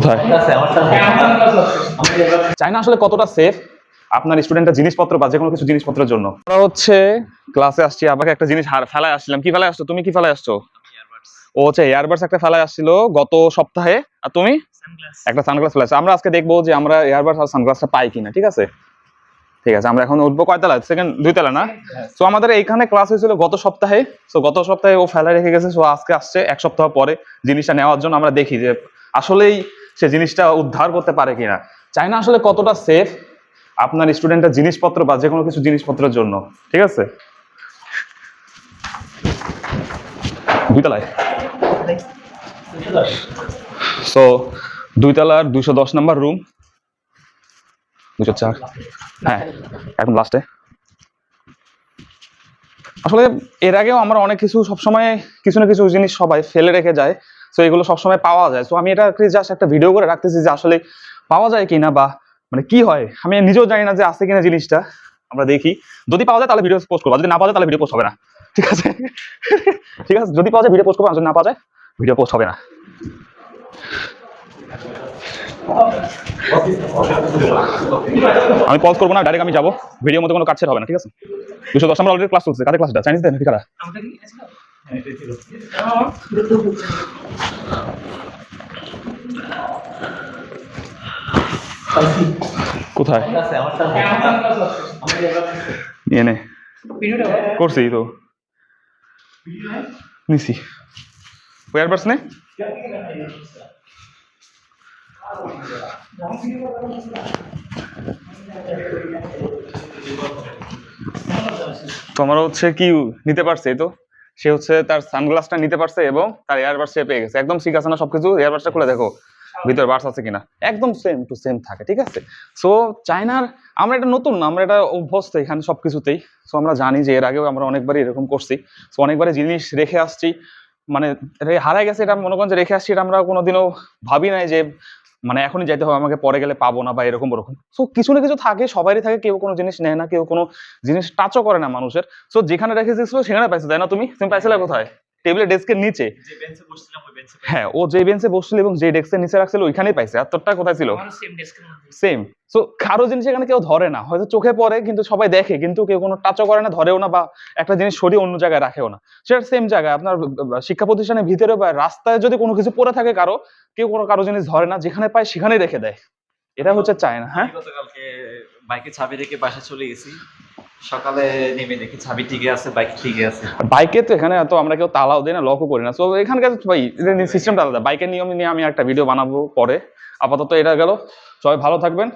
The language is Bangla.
কোথায় চায়না আসলে কতটা সেফ আপনার স্টুডেন্টের জিনিসপত্র বা যে কোনো কিছু জিনিসপত্রের জন্য? আমরা হচ্ছে ক্লাসে আসছি, আমাকে একটা জিনিস ফেলায় আসছিলাম। কি ফেলায় আসছো তুমি? কি ফেলায় আসছো? ও হচ্ছে এয়ারবাডস একটা ফেলায় আসছিল গত সপ্তাহে। আর তুমি একটা সানগ্লাস ফেলাইছো। আমরা আজকে দেখবো যে আমরা এয়ারবাডস আর সানগ্লাসটা পাই কিনা। ঠিক আছে, ঠিক আছে। আমরা এখন উঠবো কয়তলা? সেকেন্ড 2 তলা না? সো আমাদের এইখানে ক্লাস হয়েছিল গত সপ্তাহে। সো গত সপ্তাহে ও ফেলা রেখে গেছে। সো আজকে আসছে 1 সপ্তাহ পরে জিনিসটা নেওয়ার জন্য। আমরা দেখি যে আসলেই সে জিনিসটা উদ্ধার করতে পারে কিনা। চায়না আসলে কতটা সেফ আপনার স্টুডেন্টের জিনিসপত্র বা যে কোনো কিছু জিনিসপত্রের জন্য। ঠিক আছে, 2 তলায়। সো 2 তলার 210 নম্বর রুম, 204। হ্যাঁ, একদম লাস্টে। আসলে এর আগেও আমরা অনেক কিছু সবসময় কিছু না কিছু জিনিস সবাই ফেলে রেখে যায়। সো এগুলো সবসময় পাওয়া যায়। সো আমি এটা জাস্ট একটা ভিডিও করে রাখতেছি যে আসলে পাওয়া যায় কিনা বা মানে কি হয় আমি নিজেও জানি না যে আছে কিনা জিনিসটা। আমরা দেখি, যদি পাওয়া যায় তাহলে ভিডিও পোস্ট করবো, যদি না পাওয়া যায় তাহলে ভিডিও পোস্ট হবে না। ঠিক আছে, ঠিক আছে, যদি পাওয়া যায় ভিডিও পোস্ট করবো, আর যদি না পাওয়া যায় ভিডিও পোস্ট হবে না। আমি পজ করবো না, ডাইরেক্ট আমি যাবো। ভিডিওর মধ্যে কোনো কাটছেট হবে না। ঠিক আছে, 210 নম্বর অলরেডি ক্লাস চলছে। কাদের ক্লাসটা? চাইনিজ দেয় নাকি কারা? কোথায় এনে করছি তো নিছি এয়ারবাডস নে। তোমার হচ্ছে কি নিতে পারছে তো, সে হচ্ছে তার সানগ্লাসটা নিতে পারছে এবং তার এয়ারবাডসটা পেয়ে গেছে। একদম ঠিক আছে না সবকিছু? এয়ারবাডসটা খুলে দেখো ভিতরে বাডস আছে কিনা, একদম সেম টু সেম থাকে। ঠিক আছে, সো চায়নার আমরা এটা নতুন না, আমরা এটা অভ্যস্ত এখানে সবকিছুতেই। সো আমরা জানি যে এর আগেও আমরা অনেকবারই এরকম করছি। সো অনেকবারই জিনিস রেখে আসছি, মানে হারাই গেছে এটা মনে করেন যে রেখে আসছি, এটা আমরা কোনোদিনও ভাবি নাই যে মানে এখনই যাইতে হবে, আমাকে পরে গেলে পাবো না বা এরকম ওরকম। সো কিছু না কিছু থাকে, সবারই থাকে। কেউ কোনো জিনিস নেয় না, কেউ কোনো জিনিস টাচও করে না মানুষের। সো যেখানে রেখে দিয়েছিল সেখানে পাইছে, তাই না? তুমি পাইছিলে কোথায়? টেবিলের ডেস্কের নিচে। হ্যাঁ, ও যে বেঞ্চে বসছিল এবং যে ডেস্কের নিচে রাখছিল ওইখানেই পাইছে। আর তোরটা কোথায় ছিল? সেম। সো কারো জিনিস এখানে কেউ ধরে না, হয়তো চোখে পড়ে কিন্তু সবাই দেখে, কিন্তু কেউ কোনো টাচও করে না, ধরেও না, বা একটা জিনিস সরিয়ে অন্য জায়গায় রাখেও না। সেটা সেম জায়গায় আপনার শিক্ষা প্রতিষ্ঠানের ভিতরে বা রাস্তায় যদি কোনো কিছু পড়ে থাকে কেউ কারো জিনিস ধরে না, যেখানে পায় সেখানেই রেখে দেয়। এটা হচ্ছে চায়না। হ্যাঁ, গতকালকে বাইকে চাবি রেখে বাসা চলে গেছি, সকালে নেমে দেখি চাবি টিকে আছে, বাইক টিকে আছে। বাইকে তো এখানে তো আমরা কেউ তালাও দিই না, লকও করি না। তো এখানকার ভাই সিস্টেমটা আলাদা। বাইকের নিয়ম নিয়ে আমি একটা ভিডিও বানাবো পরে। আপাতত এটা গেল। সবাই ভালো থাকবেন।